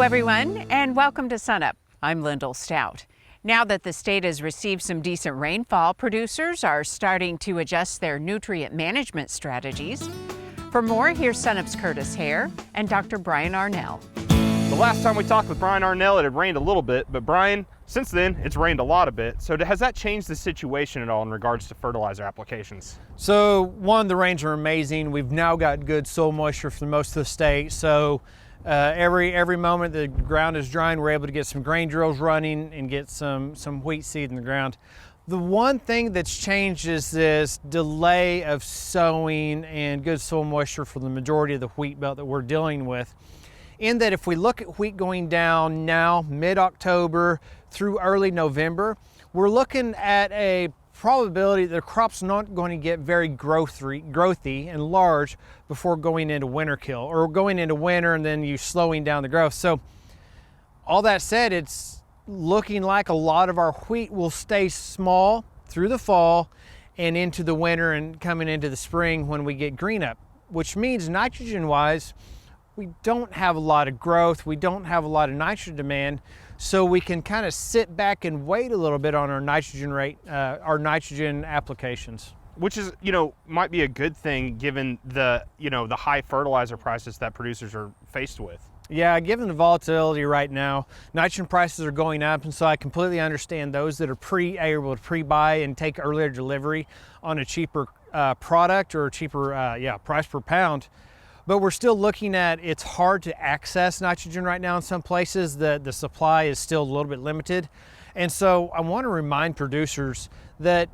everyone, and welcome to SUNUP. I'm Lyndall Stout. Now that the state has received some decent rainfall, producers are starting to adjust their nutrient management strategies. For more, here's SUNUP's Curtis Hare and Dr. Brian Arnall. The last time we talked with Brian Arnall, it had rained a little bit, but Brian, since then, it's rained a lot of bit. So has that changed the situation at all in regards to fertilizer applications? So one, the rains are amazing. We've now got good soil moisture for most of the state. So every moment the ground is drying, we're able to get some grain drills running and get some wheat seed in the ground. The one thing that's changed is this delay of sowing and good soil moisture for the majority of the wheat belt that we're dealing with. In that if we look at wheat going down now, mid-October through early November, we're looking at a probability that the crop's not going to get very growthy and large before going into winter kill, or going into winter and then you slowing down the growth. So all that said, it's looking like a lot of our wheat will stay small through the fall and into the winter and coming into the spring when we get green up, which means nitrogen wise, we don't have a lot of growth, we don't have a lot of nitrogen demand, so we can kind of sit back and wait a little bit on our nitrogen rate, our nitrogen applications. Which is, might be a good thing given the, the high fertilizer prices that producers are faced with. Yeah, given the volatility right now, nitrogen prices are going up, and so I completely understand those that are able to pre-buy and take earlier delivery on a cheaper product or a cheaper price per pound. But we're still looking at, it's hard to access nitrogen right now in some places. The supply is still a little bit limited. And so I want to remind producers that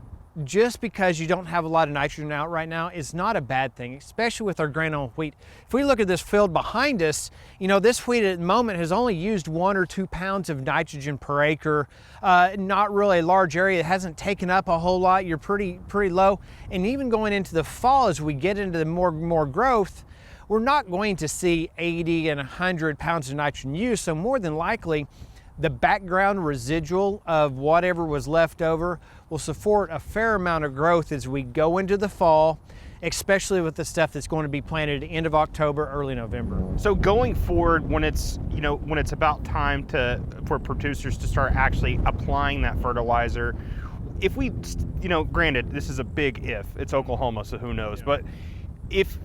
just because you don't have a lot of nitrogen out right now is not a bad thing, especially with our grain-on wheat. If we look at this field behind us, this wheat at the moment has only used 1 or 2 pounds of nitrogen per acre. Not really a large area. It hasn't taken up a whole lot. You're pretty low. And even going into the fall, as we get into the more growth, we're not going to see 80 and 100 pounds of nitrogen use, so more than likely the background residual of whatever was left over will support a fair amount of growth as we go into the fall, especially with the stuff that's going to be planted at the end of October, early November. So going forward, when it's about time for producers to start actually applying that fertilizer, if we, granted, this is a big if, it's Oklahoma, so who knows, but if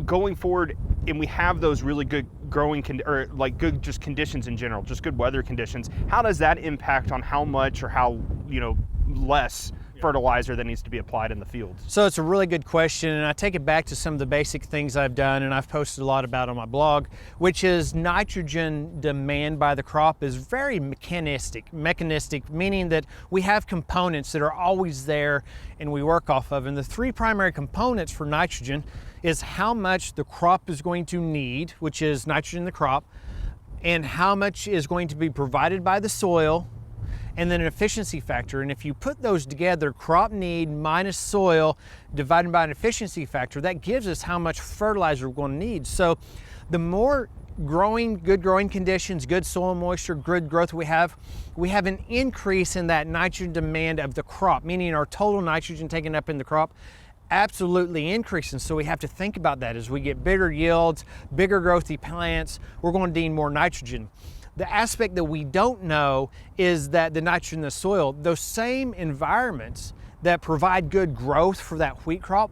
going forward, and we have those really good growing good just conditions in general, just good weather conditions, how does that impact on how much or how less fertilizer that needs to be applied in the field? So it's a really good question, and I take it back to some of the basic things I've done and I've posted a lot about on my blog, which is nitrogen demand by the crop is very mechanistic, meaning that we have components that are always there and we work off of. And the 3 primary components for nitrogen is how much the crop is going to need, which is nitrogen in the crop, and how much is going to be provided by the soil, and then an efficiency factor. And if you put those together, crop need minus soil divided by an efficiency factor, that gives us how much fertilizer we're going to need. So the more good growing conditions, good soil moisture, good growth we have an increase in that nitrogen demand of the crop, meaning our total nitrogen taken up in the crop absolutely increasing. So we have to think about that as we get bigger yields, bigger growthy plants, we're going to need more nitrogen. The aspect that we don't know is that the nitrogen in the soil, those same environments that provide good growth for that wheat crop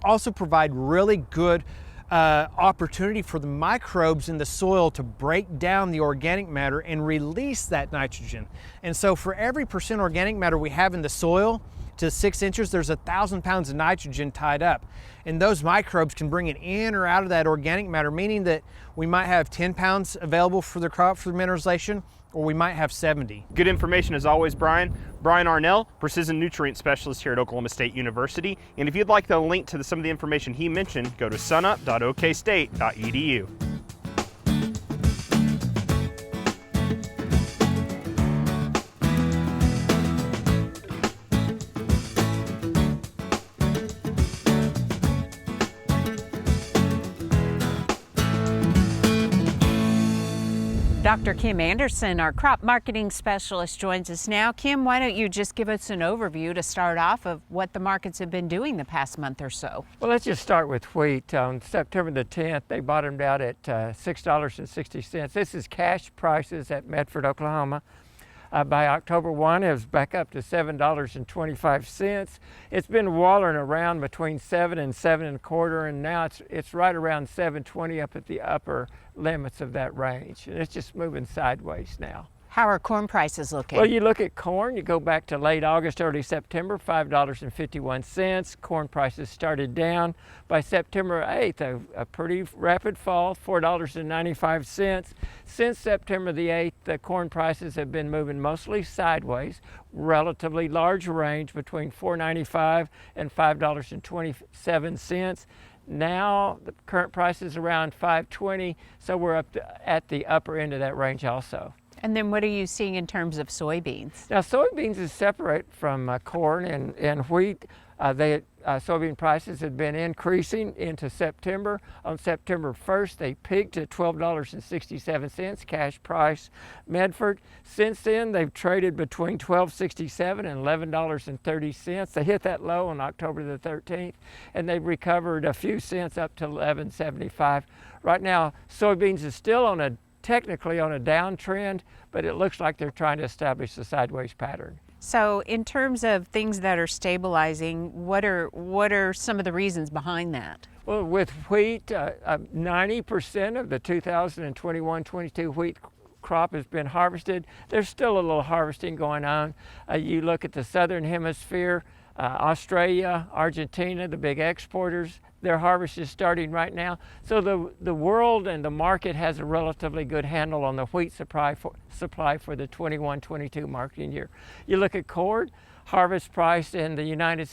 also provide really good opportunity for the microbes in the soil to break down the organic matter and release that nitrogen. And so for every % organic matter we have in the soil to 6 inches, there's 1,000 pounds of nitrogen tied up. And those microbes can bring it in or out of that organic matter, meaning that we might have 10 pounds available for the crop for mineralization, or we might have 70. Good information as always, Brian. Brian Arnall, Precision Nutrient Specialist here at Oklahoma State University. And if you'd like the link to some of the information he mentioned, go to sunup.okstate.edu. Dr. Kim Anderson, our crop marketing specialist, joins us now. Kim, why don't you just give us an overview to start off of what the markets have been doing the past month or so? Well, let's just start with wheat. On September the 10th, they bottomed out at $6.60. This is cash prices at Medford, Oklahoma. By October 1, it was back up to $7.25. It's been wallowing around between 7 and 7.25, and now it's right around 7.20 up at the upper limits of that range. And it's just moving sideways now. How are corn prices looking? Well, you look at corn, you go back to late August, early September, $5.51. Corn prices started down. By September 8th, a pretty rapid fall, $4.95. Since September the 8th, the corn prices have been moving mostly sideways, relatively large range between $4.95 and $5.27. Now the current price is around $5.20, so we're up at the upper end of that range also. And then what are you seeing in terms of soybeans? Now soybeans is separate from corn and wheat. Soybean prices have been increasing into September. On September 1st, they peaked at $12.67 cash price Medford. Since then, they've traded between $12.67 and $11.30. They hit that low on October the 13th, and they've recovered a few cents up to $11.75. Right now, soybeans is still technically on a downtrend, but it looks like they're trying to establish a sideways pattern. So in terms of things that are stabilizing, what are some of the reasons behind that? Well, with wheat, 90% of the 2021-22 wheat crop has been harvested. There's still a little harvesting going on. You look at the southern hemisphere, Australia, Argentina, the big exporters, their harvest is starting right now. So the world and the market has a relatively good handle on the wheat supply for the 21-22 marketing year. You look at corn, harvest in the United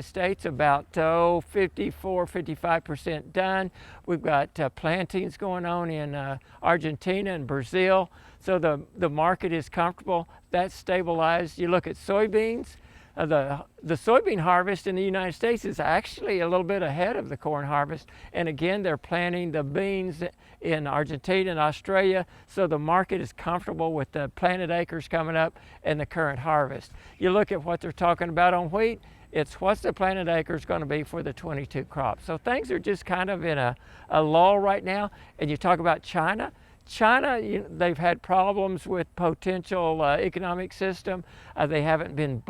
States about 54-55% done. We've got plantings going on in Argentina and Brazil. So the market is comfortable. That's stabilized. You look at soybeans. The soybean harvest in the United States is actually a little bit ahead of the corn harvest. And again, they're planting the beans in Argentina and Australia, so the market is comfortable with the planted acres coming up and the current harvest. You look at what they're talking about on wheat, it's what's the planted acres going to be for the 22 crop. So things are just kind of in a lull right now. And you talk about China, they've had problems with potential economic system. They haven't been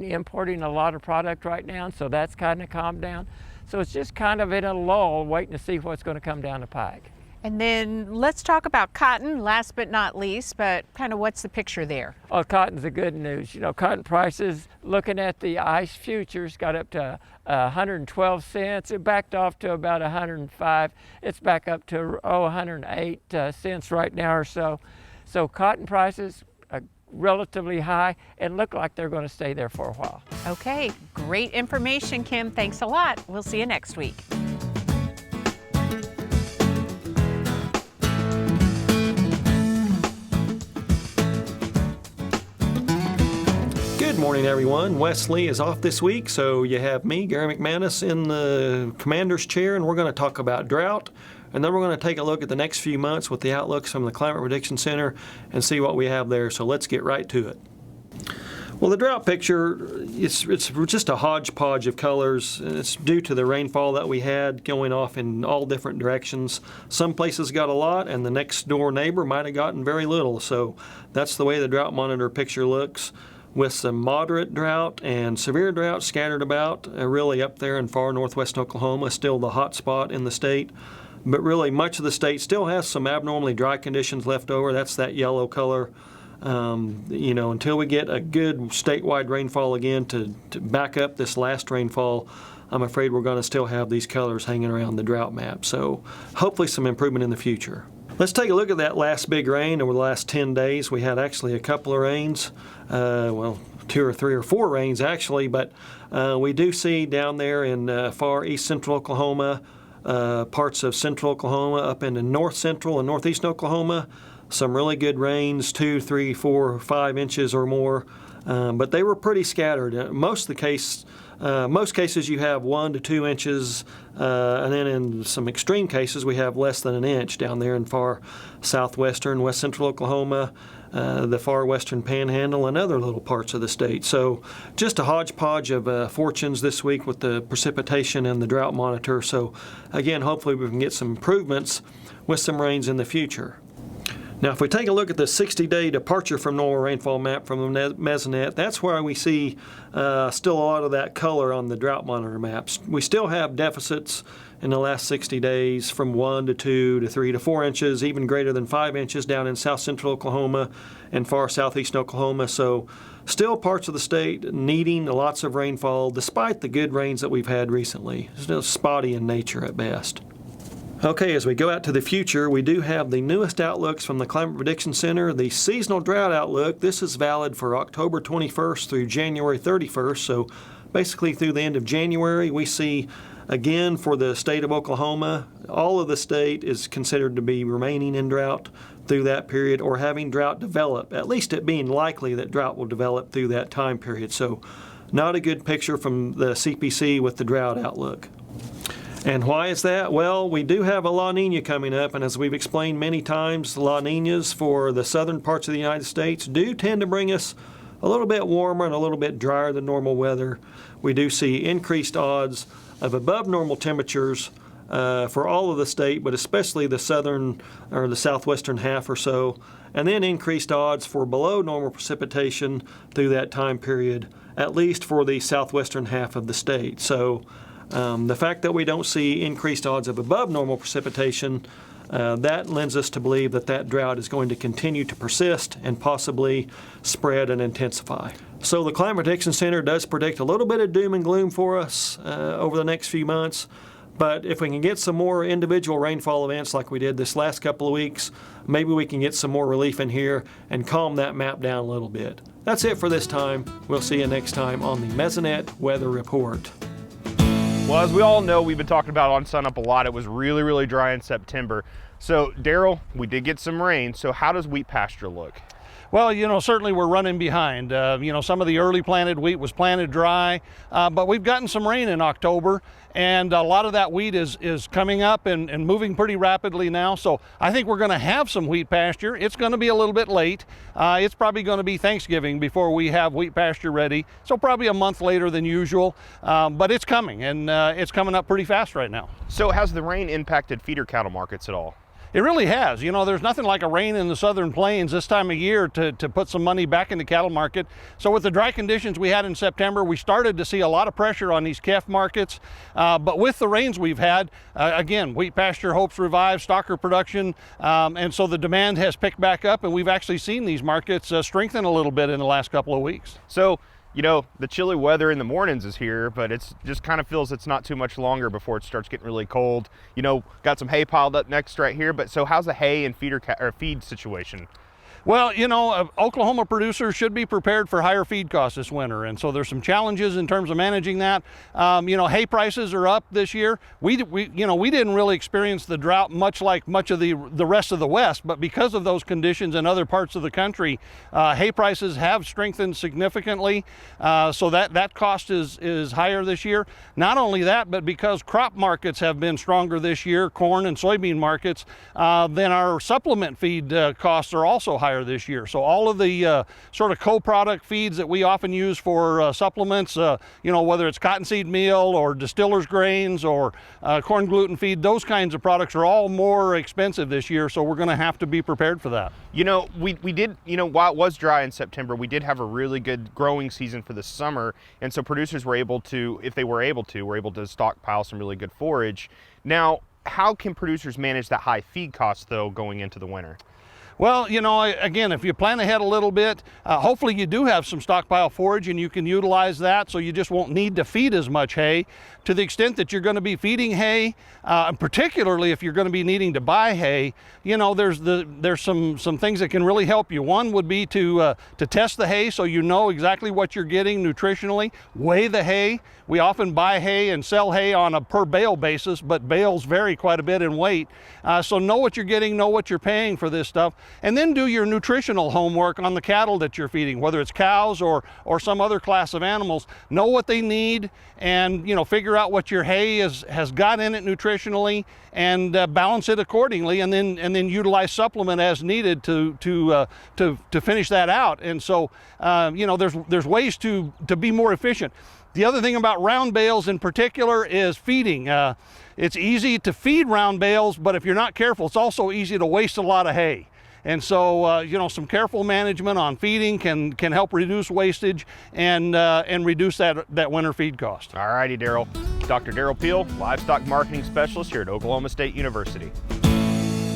importing a lot of product right now, so that's kind of calmed down. So it's just kind of in a lull, waiting to see what's going to come down the pike. And then let's talk about cotton, last but not least, but kind of what's the picture there? Oh, cotton's the good news. You know, cotton prices, looking at the ICE futures, got up to 112 cents. It backed off to about 105. It's back up to 108 cents right now or so. So cotton prices are relatively high and look like they're going to stay there for a while. Okay, great information, Kim. Thanks a lot. We'll see you next week. Good morning, everyone. Wesley is off this week, so you have me, Gary McManus, in the commander's chair, and we're going to talk about drought, and then we're going to take a look at the next few months with the outlooks from the Climate Prediction Center and see what we have there. So let's get right to it. Well, the drought picture, it's just a hodgepodge of colors. It's due to the rainfall that we had going off in all different directions. Some places got a lot, and the next door neighbor might have gotten very little. So that's the way the drought monitor picture looks, with some moderate drought and severe drought scattered about, really up there in far northwest Oklahoma, still the hot spot in the state. But really much of the state still has some abnormally dry conditions left over. That's that yellow color. Until we get a good statewide rainfall again to back up this last rainfall, I'm afraid we're going to still have these colors hanging around the drought map. So hopefully some improvement in the future. Let's take a look at that last big rain over the last 10 days. We had actually a couple of rains, 2 or 3 or 4 rains actually, but we do see down there in far east central Oklahoma, parts of central Oklahoma, up into north central and northeast Oklahoma, some really good rains, 2, 3, 4, 5 inches or more. but they were pretty scattered. Most cases you have 1 to 2 inches, and then in some extreme cases we have less than an inch down there in far southwestern, west central Oklahoma, the far western panhandle, and other little parts of the state. So just a hodgepodge of fortunes this week with the precipitation and the drought monitor. So again, hopefully we can get some improvements with some rains in the future. Now, if we take a look at the 60-day departure from normal rainfall map from the Mesonet, that's where we see still a lot of that color on the drought monitor maps. We still have deficits in the last 60 days from 1 to 2 to 3 to 4 inches, even greater than 5 inches down in south central Oklahoma and far southeast Oklahoma. So still parts of the state needing lots of rainfall despite the good rains that we've had recently. Still spotty in nature at best. Okay, as we go out to the future, we do have the newest outlooks from the Climate Prediction Center. The seasonal drought outlook, this is valid for October 21st through January 31st. So basically through the end of January, we see again for the state of Oklahoma, all of the state is considered to be remaining in drought through that period or having drought develop, at least it being likely that drought will develop through that time period. So not a good picture from the CPC with the drought outlook. And why is that? Well, we do have a La Nina coming up, and as we've explained many times, La Ninas for the southern parts of the United States do tend to bring us a little bit warmer and a little bit drier than normal weather. We do see increased odds of above normal temperatures for all of the state, but especially the southern or the southwestern half or so, and then increased odds for below normal precipitation through that time period, at least for the southwestern half of the state. So the fact that we don't see increased odds of above normal precipitation, that lends us to believe that that drought is going to continue to persist and possibly spread and intensify. So the Climate Prediction Center does predict a little bit of doom and gloom for us over the next few months, but if we can get some more individual rainfall events like we did this last couple of weeks, maybe we can get some more relief in here and calm that map down a little bit. That's it for this time. We'll see you next time on the Mesonet Weather Report. Well, as we all know, we've been talking about on SUNUP a lot. It was really, really dry in September. So, Derrell, we did get some rain. So how does wheat pasture look? Well, certainly we're running behind. Some of the early planted wheat was planted dry, but we've gotten some rain in October, and a lot of that wheat is coming up and moving pretty rapidly now. So I think we're going to have some wheat pasture. It's going to be a little bit late. It's probably going to be Thanksgiving before we have wheat pasture ready, so probably a month later than usual, but it's coming, and it's coming up pretty fast right now. So has the rain impacted feeder cattle markets at all? It really has. There's nothing like a rain in the southern plains this time of year to put some money back in the cattle market. So with the dry conditions we had in September, we started to see a lot of pressure on these calf markets. But with the rains we've had, again, wheat pasture hopes revive, stocker production, and so the demand has picked back up, and we've actually seen these markets strengthen a little bit in the last couple of weeks. So, the chilly weather in the mornings is here, but it's just kind of feels it's not too much longer before it starts getting really cold. Got some hay piled up next right here, but so how's the hay and feed situation? Well, Oklahoma producers should be prepared for higher feed costs this winter, and so there's some challenges in terms of managing that. Hay prices are up this year. We didn't really experience the drought much like much of the rest of the West, but because of those conditions in other parts of the country, hay prices have strengthened significantly, so that cost is higher this year. Not only that, but because crop markets have been stronger this year, corn and soybean markets, then our supplement feed costs are also higher this year. So all of the sort of co-product feeds that we often use for supplements, whether it's cottonseed meal or distiller's grains or corn gluten feed, those kinds of products are all more expensive this year, so we're going to have to be prepared for that. We did, while it was dry in September, we did have a really good growing season for the summer, and so producers were able to, if they were able to stockpile some really good forage. Now, how can producers manage that high feed cost, though, going into the winter? Well, again, if you plan ahead a little bit, hopefully you do have some stockpile forage and you can utilize that so you just won't need to feed as much hay. To the extent that you're going to be feeding hay, particularly if you're going to be needing to buy hay, there's some things that can really help you. One would be to test the hay so you know exactly what you're getting nutritionally. Weigh the hay. We often buy hay and sell hay on a per bale basis, but bales vary quite a bit in weight. So know what you're getting, know what you're paying for this stuff. and then do your nutritional homework on the cattle that you're feeding, whether it's cows or some other class of animals. Know what they need, and figure out what your hay has got in it nutritionally, and balance it accordingly, and then utilize supplement as needed to finish that out. And so there's ways to be more efficient. The other thing about round bales in particular is feeding. It's easy to feed round bales, but if you're not careful, it's also easy to waste a lot of hay. And so, some careful management on feeding can help reduce wastage and reduce that winter feed cost. All righty, Derrell. Dr. Derrell Peel, Livestock Marketing Specialist here at Oklahoma State University.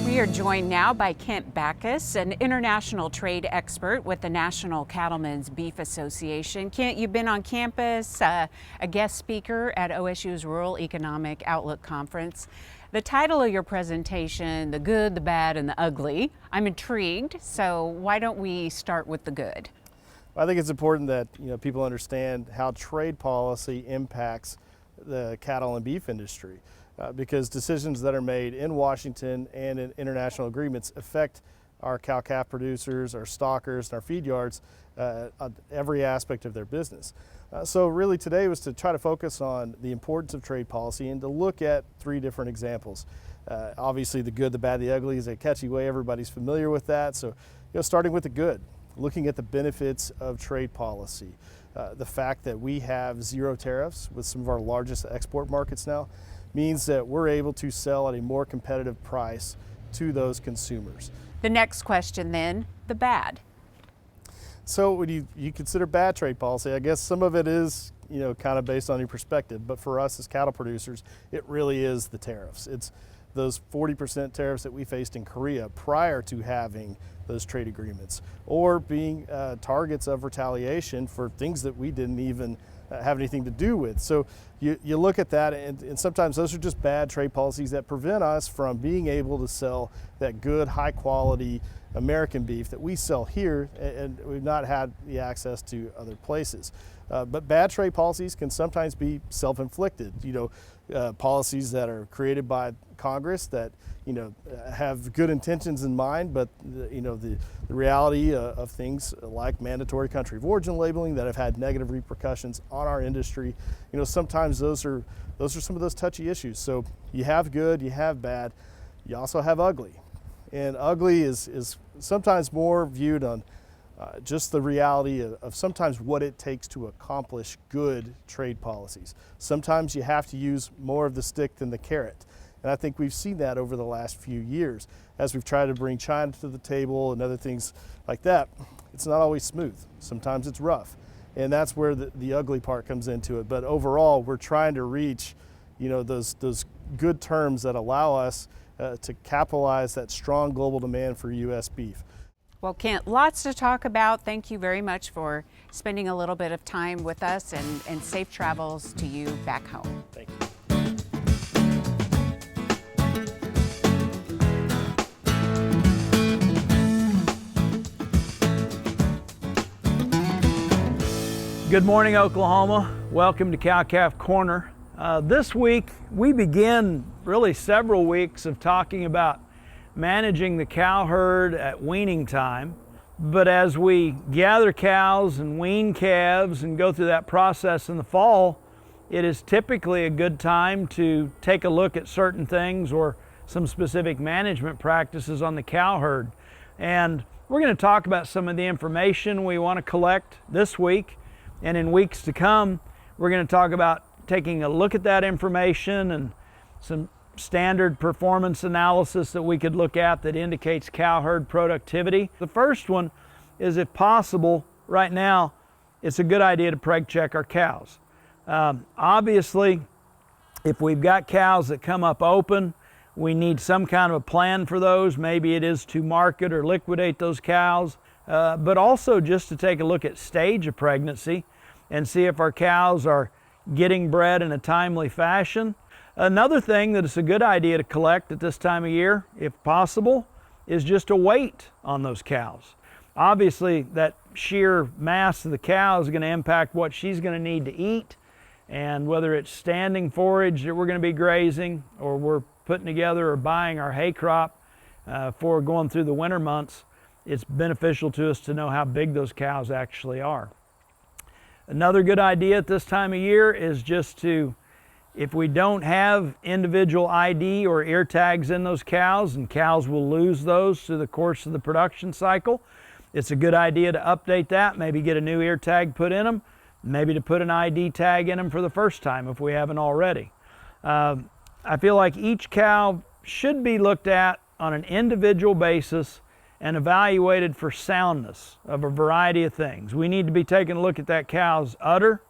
We are joined now by Kent Bacus, an international trade expert with the National Cattlemen's Beef Association. Kent, you've been on campus, a guest speaker at OSU's Rural Economic Outlook Conference. The title of your presentation, The Good, the Bad, and the Ugly. I'm intrigued, so why don't we start with the good? I think it's important that people understand how trade policy impacts the cattle and beef industry. Because decisions that are made in Washington and in international agreements affect our cow-calf producers, our stockers, and our feed yards, on every aspect of their business. So really today was to try to focus on the importance of trade policy and to look at 3 different examples. Obviously the good, the bad, the ugly is a catchy way, everybody's familiar with that. So starting with the good, looking at the benefits of trade policy. The fact that we have 0 tariffs with some of our largest export markets now means that we're able to sell at a more competitive price to those consumers. The next question then, the bad. So when you consider bad trade policy, I guess some of it is kind of based on your perspective, but for us as cattle producers, it really is the tariffs. It's those 40% tariffs that we faced in Korea prior to having those trade agreements, or being targets of retaliation for things that we didn't even have anything to do with. So you look at that, and sometimes those are just bad trade policies that prevent us from being able to sell that good, high quality American beef that we sell here, and we've not had the access to other places. But bad trade policies can sometimes be self-inflicted. Policies that are created by Congress that have good intentions in mind, but the reality of things like mandatory country of origin labeling that have had negative repercussions on our industry. Sometimes those are some of those touchy issues. So you have good, you have bad, you also have ugly, and ugly is sometimes more viewed on just the reality of sometimes what it takes to accomplish good trade policies. Sometimes you have to use more of the stick than the carrot. And I think we've seen that over the last few years as we've tried to bring China to the table and other things like that. It's not always smooth. Sometimes it's rough. And that's where the ugly part comes into it. But overall, we're trying to reach those good terms that allow us to capitalize that strong global demand for U.S. beef. Well, Kent, lots to talk about. Thank you very much for spending a little bit of time with us, and safe travels to you back home. Thank you. Good morning, Oklahoma. Welcome to Cow-Calf Corner. This week, we begin really several weeks of talking about managing the cow herd at weaning time. But as we gather cows and wean calves and go through that process in the fall, it is typically a good time to take a look at certain things or some specific management practices on the cow herd. And we're going to talk about some of the information we want to collect this week. And in weeks to come, we're going to talk about taking a look at that information and some standard performance analysis that we could look at that indicates cow herd productivity. The first one is, if possible, right now, it's a good idea to preg check our cows. Obviously, if we've got cows that come up open, we need some kind of a plan for those. Maybe it is to market or liquidate those cows, but also just to take a look at stage of pregnancy and see if our cows are getting bred in a timely fashion. Another thing that it's a good idea to collect at this time of year, if possible, is just a weight on those cows. Obviously, that sheer mass of the cow is going to impact what she's going to need to eat, and whether it's standing forage that we're going to be grazing or we're putting together or buying our hay crop, for going through the winter months, it's beneficial to us to know how big those cows actually are. Another good idea at this time of year is just to, if we don't have individual ID or ear tags in those cows, and cows will lose those through the course of the production cycle, it's a good idea to update that, maybe get a new ear tag put in them, maybe to put an ID tag in them for the first time if we haven't already. I feel like each cow should be looked at on an individual basis and evaluated for soundness of a variety of things. We need to be taking a look at that cow's udder,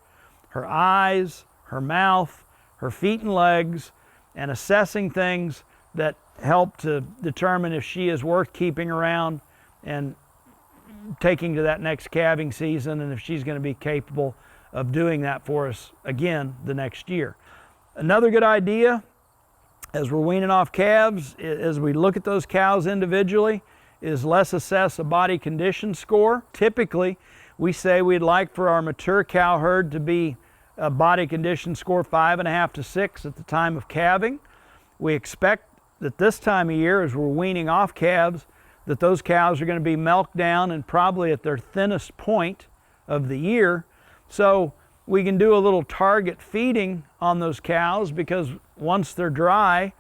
her eyes, her mouth, her feet and legs, and assessing things that help to determine if she is worth keeping around and taking to that next calving season, and if she's going to be capable of doing that for us again the next year. Another good idea as we're weaning off calves, as we look at those cows individually, is let's assess a body condition score. Typically, we say we'd like for our mature cow herd to be a body condition score 5.5 to 6 at the time of calving. We expect that this time of year, as we're weaning off calves, that those cows are going to be milked down and probably at their thinnest point of the year. So we can do a little target feeding on those cows, because once they're dry,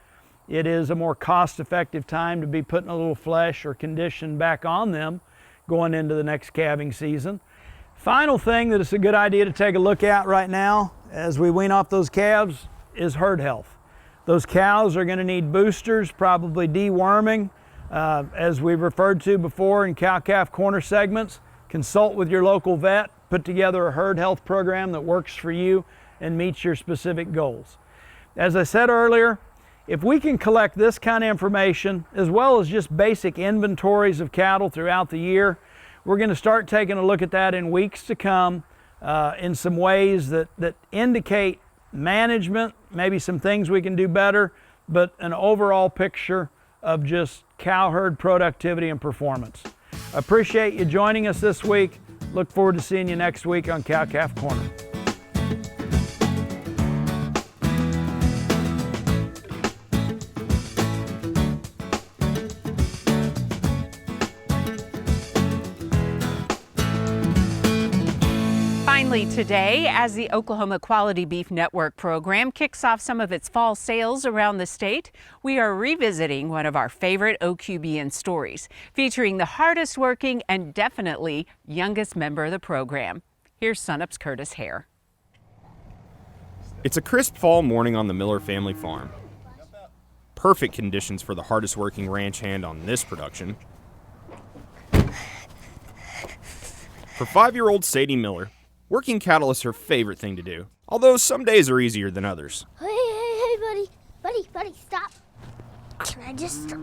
it is a more cost-effective time to be putting a little flesh or condition back on them going into the next calving season. Final thing that it's a good idea to take a look at right now as we wean off those calves is herd health. Those cows are going to need boosters, probably deworming. As we've referred to before in cow-calf corner segments, consult with your local vet, put together a herd health program that works for you and meets your specific goals. As I said earlier, if we can collect this kind of information, as well as just basic inventories of cattle throughout the year, we're going to start taking a look at that in weeks to come in some ways that indicate management, maybe some things we can do better, but an overall picture of just cow herd productivity and performance. Appreciate you joining us this week. Look forward to seeing you next week on Cow Calf Corner. Finally today, as the Oklahoma Quality Beef Network program kicks off some of its fall sales around the state, we are revisiting one of our favorite OQBN stories, featuring the hardest working and definitely youngest member of the program. Here's SUNUP's Curtis Hare. It's a crisp fall morning on the Miller family farm. Perfect conditions for the hardest working ranch hand on this production. For 5-year-old Sadie Miller, working cattle is her favorite thing to do, although some days are easier than others. Hey, buddy, stop. Can I just... You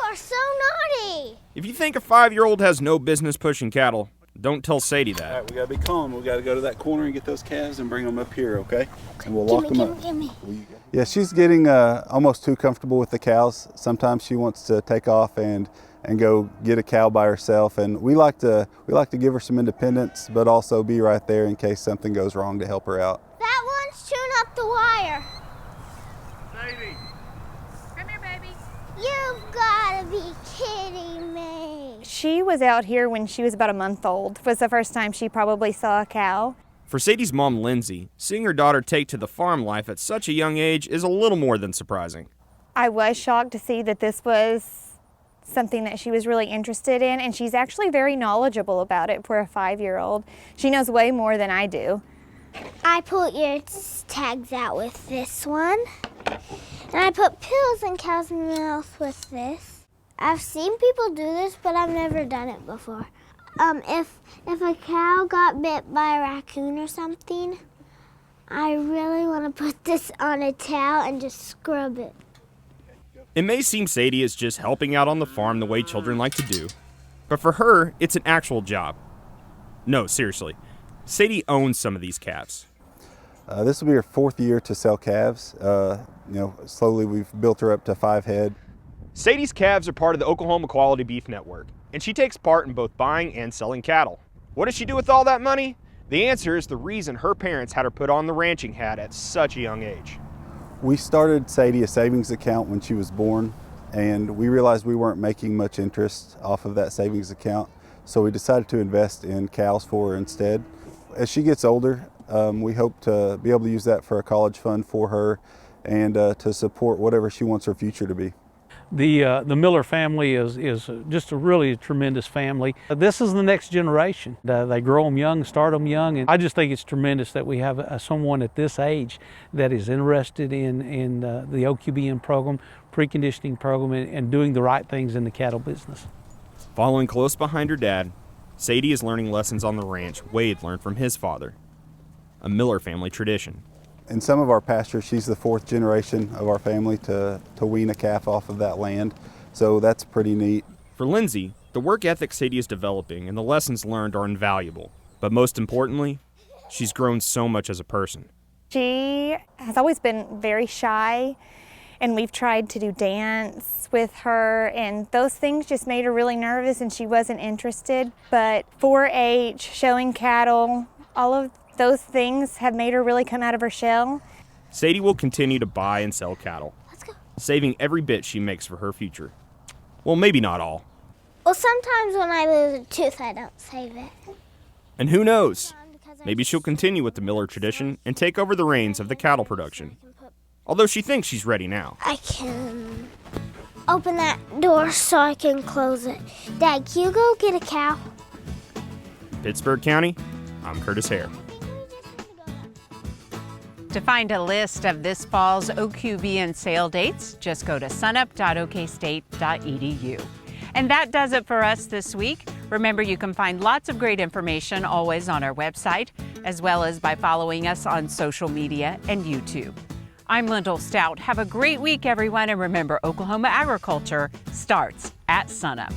are so naughty. If you think a 5-year-old has no business pushing cattle, don't tell Sadie that. All right, we gotta be calm. We gotta go to that corner and get those calves and bring them up here, okay? And we'll lock them up. Give me. Yeah, she's getting almost too comfortable with the cows. Sometimes she wants to take off and go get a cow by herself, and we like to give her some independence, but also be right there in case something goes wrong to help her out. That one's chewing up the wire. Sadie! Come here, baby. You've gotta be kidding me. She was out here when she was about a month old. It was the first time she probably saw a cow. For Sadie's mom, Lindsay, seeing her daughter take to the farm life at such a young age is a little more than surprising. I was shocked to see that this was something that she was really interested in, and she's actually very knowledgeable about it for a 5-year-old. She knows way more than I do. I put your tags out with this one, and I put pills in cow's mouth with this. I've seen people do this, but I've never done it before. If a cow got bit by a raccoon or something, I really want to put this on a towel and just scrub it. It may seem Sadie is just helping out on the farm the way children like to do, but for her, it's an actual job. No, seriously, Sadie owns some of these calves. This will be her 4th year to sell calves. Slowly we've built her up to 5 head. Sadie's calves are part of the Oklahoma Quality Beef Network, and she takes part in both buying and selling cattle. What does she do with all that money? The answer is the reason her parents had her put on the ranching hat at such a young age. We started Sadie a savings account when she was born, and we realized we weren't making much interest off of that savings account, so we decided to invest in cows for her instead. As she gets older, we hope to be able to use that for a college fund for her and to support whatever she wants her future to be. The Miller family is just a really tremendous family. This is the next generation. They grow them young, start them young, and I just think it's tremendous that we have someone at this age that is interested in the OQBN program, preconditioning program, and doing the right things in the cattle business. Following close behind her dad, Sadie is learning lessons on the ranch Wade learned from his father, a Miller family tradition. In some of our pastures, she's the 4th generation of our family to wean a calf off of that land, so that's pretty neat. For Lindsay, the work ethic Sadie is developing and the lessons learned are invaluable. But most importantly, she's grown so much as a person. She has always been very shy, and we've tried to do dance with her, and those things just made her really nervous and she wasn't interested. But 4-H, showing cattle, all of those things have made her really come out of her shell. Sadie will continue to buy and sell cattle, saving every bit she makes for her future. Well, maybe not all. Well, sometimes when I lose a tooth, I don't save it. And who knows? Maybe she'll continue with the Miller tradition and take over the reins of the cattle production. Although she thinks she's ready now. I can open that door so I can close it. Dad, can you go get a cow? Pittsburgh County, I'm Curtis Hare. To find a list of this fall's OQBN sale dates, just go to sunup.okstate.edu. And that does it for us this week. Remember, you can find lots of great information always on our website, as well as by following us on social media and YouTube. I'm Lyndall Stout. Have a great week, everyone, and remember, Oklahoma agriculture starts at sunup.